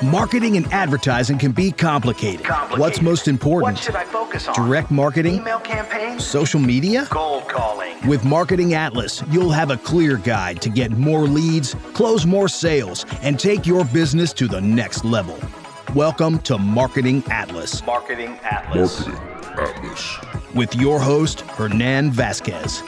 Marketing and advertising can be complicated. What's most important? What should I focus on? Direct marketing? Email campaigns? Social media? Cold calling? With Marketing Atlas, you'll have a clear guide to get more leads, close more sales, and take your business to the next level. Welcome to Marketing Atlas. Marketing Atlas. Marketing Atlas. With your host, Hernan Vasquez.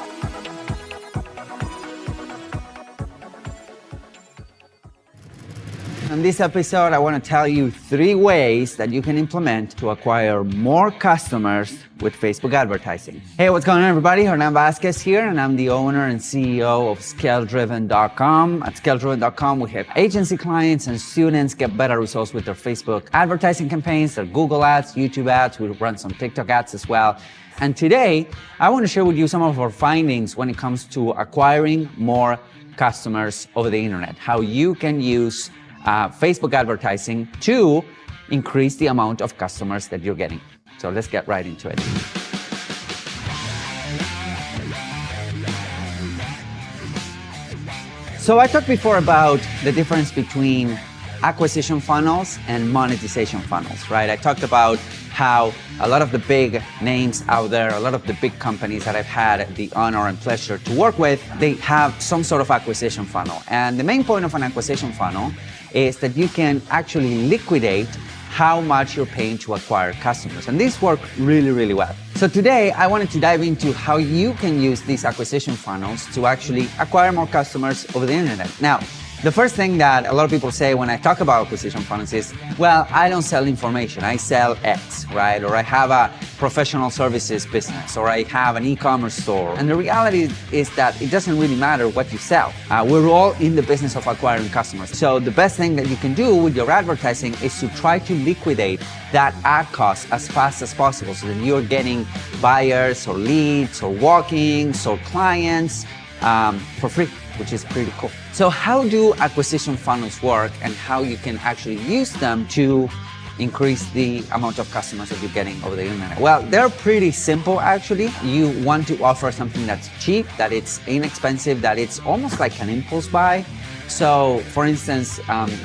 In this episode, I want to tell you 3 ways that you can implement to acquire more customers with Facebook advertising. Hey, what's going on, everybody? Hernan Vasquez here, and I'm the owner and CEO of ScaleDriven.com. At ScaleDriven.com, we help agency clients and students get better results with their Facebook advertising campaigns, their Google ads, YouTube ads. We run some TikTok ads as well. And today, I want to share with you some of our findings when it comes to acquiring more customers over the internet, how you can use Facebook advertising to increase the amount of customers that you're getting. So let's get right into it. So I talked before about the difference between acquisition funnels and monetization funnels, right? I talked about how a lot of the big names out there, a lot of the big companies that I've had the honor and pleasure to work with, they have some sort of acquisition funnel. And the main point of an acquisition funnel is that you can actually liquidate how much you're paying to acquire customers. And these work really, really well. So today, I wanted to dive into how you can use these acquisition funnels to actually acquire more customers over the internet. Now, the first thing that a lot of people say when I talk about acquisition funnels is, well, I don't sell information, I sell X, right? Or I have a professional services business, or I have an e-commerce store. And the reality is that it doesn't really matter what you sell. We're all in the business of acquiring customers. So the best thing that you can do with your advertising is to try to liquidate that ad cost as fast as possible so that you're getting buyers or leads or walk-ins or clients for free, which is pretty cool. So how do acquisition funnels work, and how you can actually use them to increase the amount of customers that you're getting over the internet? Well, they're pretty simple actually. You want to offer something that's cheap, that it's inexpensive, that it's almost like an impulse buy. So for instance,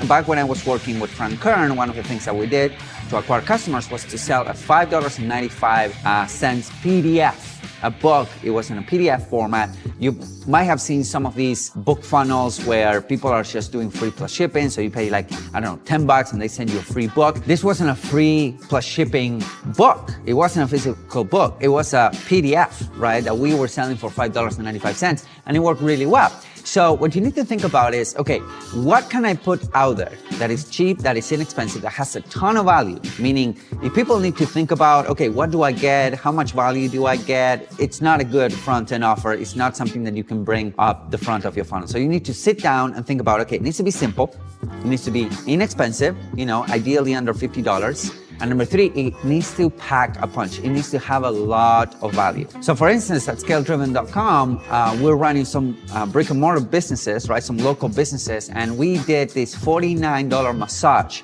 back when I was working with Frank Kern, one of the things that we did to acquire customers was to sell a $5.95 PDF. A book. It was in a PDF format. You might have seen some of these book funnels where people are just doing free plus shipping. So you pay like, I don't know, $10 and they send you a free book. This wasn't a free plus shipping book. It wasn't a physical book. It was a PDF, right? That we were selling for $5.95, and it worked really well. So what you need to think about is, okay, what can I put out there that is cheap, that is inexpensive, that has a ton of value? Meaning, if people need to think about, okay, what do I get? How much value do I get? It's not a good front-end offer. It's not something that you can bring up the front of your funnel. So you need to sit down and think about, okay, it needs to be simple. It needs to be inexpensive, ideally under $50. And number 3, it needs to pack a punch. It needs to have a lot of value. So for instance, at ScaleDriven.com, we're running some brick and mortar businesses, right? Some local businesses. And we did this $49 massage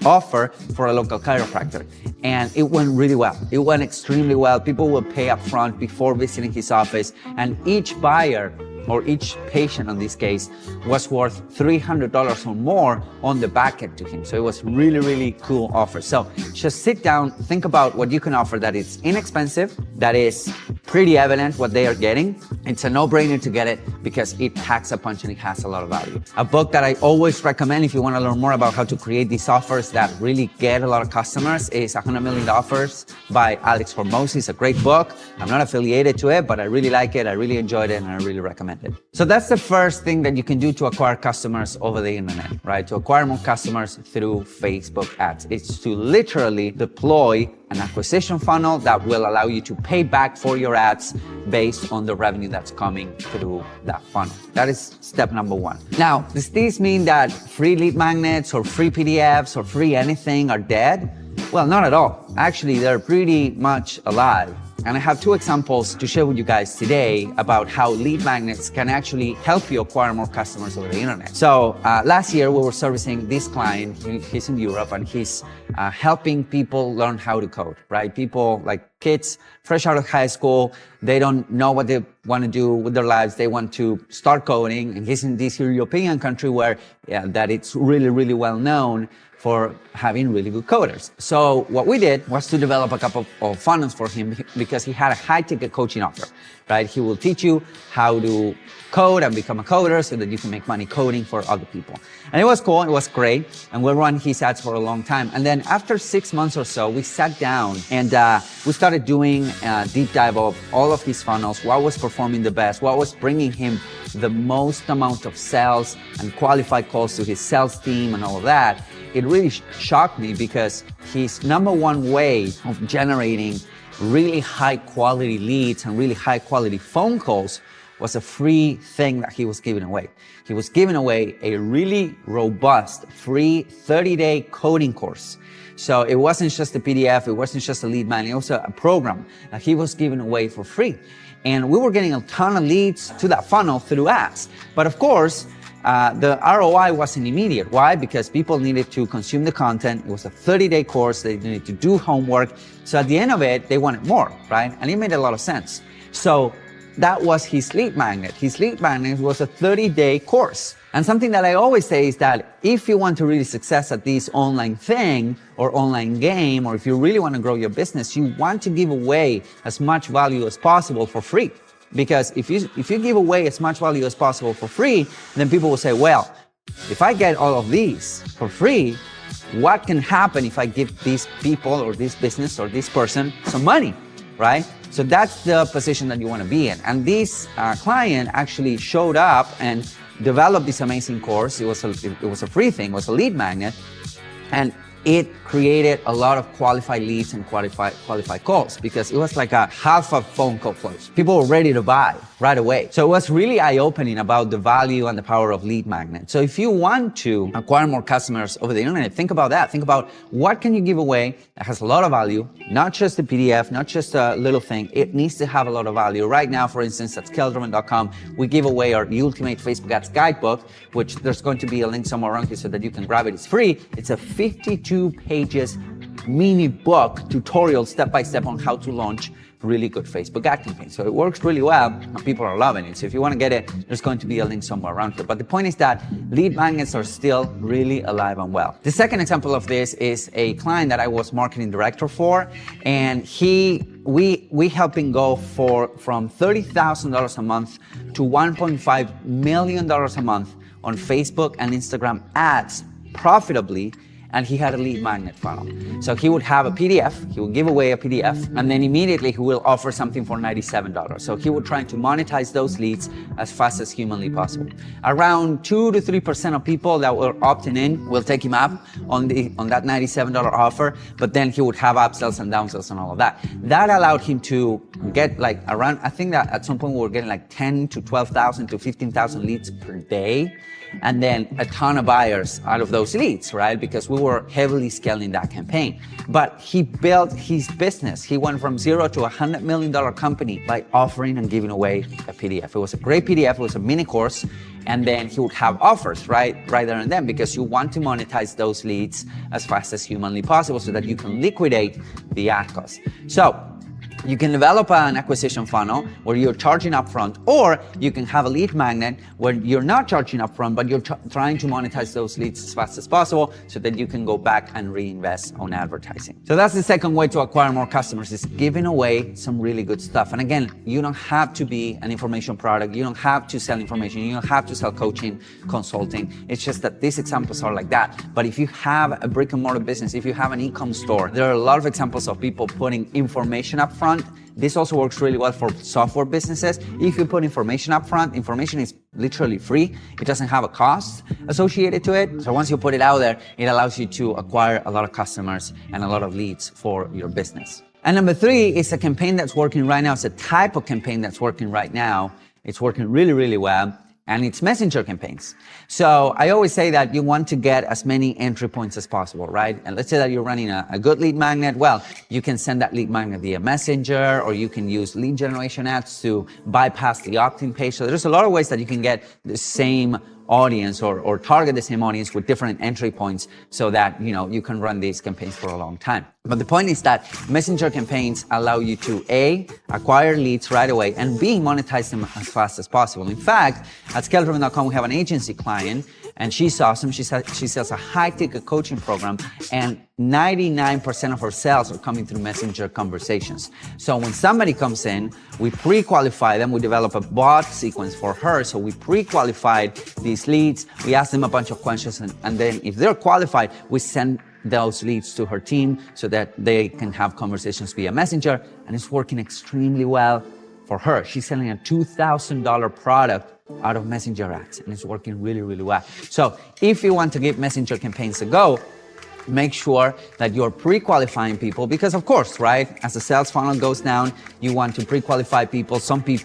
offer for a local chiropractor. And it went really well. It went extremely well. People will pay up front before visiting his office. And each buyer, or each patient in this case, was worth $300 or more on the back end to him. So it was really, really cool offer. So just sit down, think about what you can offer that is inexpensive, that is pretty evident what they are getting. It's a no-brainer to get it because it packs a punch and it has a lot of value. A book that I always recommend if you want to learn more about how to create these offers that really get a lot of customers is 100 Million Offers by Alex Hormozi. It's a great book. I'm not affiliated to it, but I really like it. I really enjoyed it, and I really recommend it. So that's the first thing that you can do to acquire customers over the internet, right? To acquire more customers through Facebook ads. It's to literally deploy an acquisition funnel that will allow you to pay back for your ads based on the revenue that's coming through that funnel. That is step number 1. Now, does this mean that free lead magnets or free PDFs or free anything are dead? Well, not at all. Actually, they're pretty much alive. And I have two examples to share with you guys today about how lead magnets can actually help you acquire more customers over the internet. So last year we were servicing this client. He's in Europe and he's helping people learn how to code, right? People like kids fresh out of high school, they don't know what they want to do with their lives. They want to start coding, and he's in this European country where that it's really, really well known for having really good coders. So what we did was to develop a couple of funnels for him because he had a high-ticket coaching offer, right? He will teach you how to code and become a coder so that you can make money coding for other people. And it was cool, it was great, and we ran his ads for a long time. And then after 6 months or so, we sat down and we started doing a deep dive of all of his funnels, what was performing the best, what was bringing him the most amount of sales and qualified calls to his sales team and all of that. It really shocked me because his number one way of generating really high quality leads and really high quality phone calls was a free thing that he was giving away. He was giving away a really robust free 30-day coding course. So it wasn't just a PDF, it wasn't just a lead magnet, it was a program that he was giving away for free. And we were getting a ton of leads to that funnel through ads. But of course, the ROI wasn't immediate. Why? Because people needed to consume the content. It was a 30-day course. They needed to do homework. So at the end of it, they wanted more, right? And it made a lot of sense. So that was his lead magnet. His lead magnet was a 30-day course. And something that I always say is that if you want to really success at this online thing or online game, or if you really want to grow your business, you want to give away as much value as possible for free. Because if you give away as much value as possible for free, then people will say, well, if I get all of these for free, what can happen if I give these people or this business or this person some money, right? So that's the position that you want to be in. And this client actually showed up and developed this amazing course. It was a free thing, it was a lead magnet, and it created a lot of qualified leads and qualified calls because it was like a half a phone call close. People were ready to buy right away. So it was really eye-opening about the value and the power of lead magnets. So if you want to acquire more customers over the internet, think about that. Think about what can you give away that has a lot of value, not just a PDF, not just a little thing. It needs to have a lot of value. Right now, for instance, at scaleDriven.com, we give away our Ultimate Facebook Ads Guidebook, which there's going to be a link somewhere around here so that you can grab it. It's free. It's a 52 pages mini book tutorial step-by-step on how to launch really good Facebook ad campaigns. So it works really well and people are loving it. So if you want to get it, there's going to be a link somewhere around here. But the point is that lead magnets are still really alive and well. The second example of this is a client that I was marketing director for, and we helped him go from $30,000 a month to $1.5 million a month on Facebook and Instagram ads profitably. And he had a lead magnet funnel. So he would have a PDF, he would give away a PDF, and then immediately he will offer something for $97. So he would try to monetize those leads as fast as humanly possible. Around 2 to 3% of people that were opting in will take him up on that $97 offer, but then he would have upsells and downsells and all of that. That allowed him to get like around, I think that at some point we were getting like 10 to 12,000 to 15,000 leads per day. And then a ton of buyers out of those leads, right? Because we were heavily scaling that campaign. But he built his business. He went from zero to $100 million company by offering and giving away a PDF. It was a great PDF, it was a mini course, and then he would have offers right there and then, because you want to monetize those leads as fast as humanly possible so that you can liquidate the ad cost. So you can develop an acquisition funnel where you're charging upfront, or you can have a lead magnet where you're not charging upfront, but you're trying to monetize those leads as fast as possible so that you can go back and reinvest on advertising. So that's the second way to acquire more customers, is giving away some really good stuff. And again, you don't have to be an information product. You don't have to sell information. You don't have to sell coaching, consulting. It's just that these examples are like that. But if you have a brick and mortar business, if you have an e-com store, there are a lot of examples of people putting information up front. This also works really well for software businesses. If you put information up front, information is literally free. It doesn't have a cost associated to it. So once you put it out there, it allows you to acquire a lot of customers and a lot of leads for your business. And number 3 is a campaign that's working right now. It's a type of campaign that's working right now. It's working really, really well. and it's messenger campaigns. So I always say that you want to get as many entry points as possible, right? And let's say that you're running a good lead magnet. Well, you can send that lead magnet via messenger, or you can use lead generation ads to bypass the opt-in page. So there's a lot of ways that you can get the same audience or target the same audience with different entry points so that, you can run these campaigns for a long time. But the point is that messenger campaigns allow you to A, acquire leads right away, and B, monetize them as fast as possible. In fact, at ScaleDriven.com, we have an agency client, and she's awesome. She sells a high-ticket coaching program, and 99% of her sales are coming through messenger conversations. So when somebody comes in, we pre-qualify them. We develop a bot sequence for her. So we pre-qualified these leads. We ask them a bunch of questions, and then if they're qualified, we send those leads to her team so that they can have conversations via messenger, and it's working extremely well for her. She's selling a $2,000 product out of messenger ads, and it's working really, really well. So if you want to give messenger campaigns a go, make sure that you're pre-qualifying people, because of course, right, as the sales funnel goes down, you want to pre-qualify people.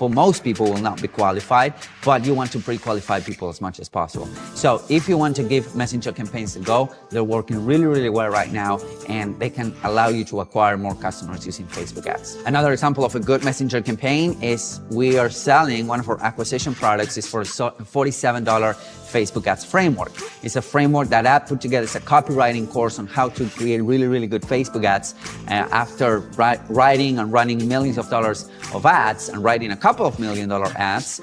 Most people will not be qualified, but you want to pre-qualify people as much as possible. So if you want to give messenger campaigns a go, they're working really, really well right now, and they can allow you to acquire more customers using Facebook ads. Another example of a good messenger campaign is we are selling one of our acquisition products is for a $47 Facebook ads framework. It's a framework that I put together. It's a copywriting course on how to create really, really good Facebook ads after writing and running millions of dollars of ads and writing a couple of $1 million ads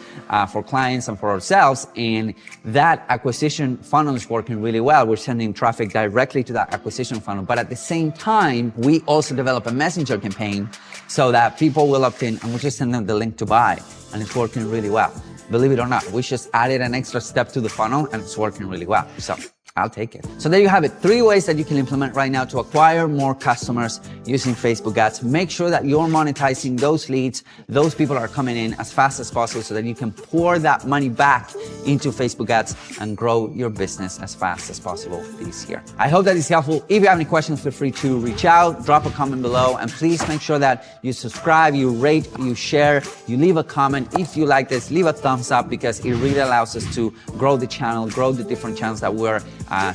for clients and for ourselves. And that acquisition funnel is working really well. We're sending traffic directly to that acquisition funnel. But at the same time, we also develop a messenger campaign so that people will opt in, and we just send them the link to buy. And it's working really well. Believe it or not, we just added an extra step to the funnel, and it's working really well. So I'll take it. So there you have it. 3 ways that you can implement right now to acquire more customers using Facebook ads. Make sure that you're monetizing those leads. Those people are coming in as fast as possible so that you can pour that money back into Facebook ads and grow your business as fast as possible this year. I hope that is helpful. If you have any questions, feel free to reach out, drop a comment below, and please make sure that you subscribe, you rate, you share, you leave a comment. If you like this, leave a thumbs up, because it really allows us to grow the channel, grow the different channels that we're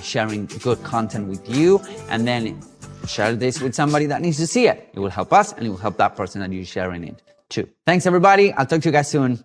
sharing good content with you, and then share this with somebody that needs to see it. It will help us, and it will help that person that you're sharing it to. Thanks, everybody. I'll talk to you guys soon.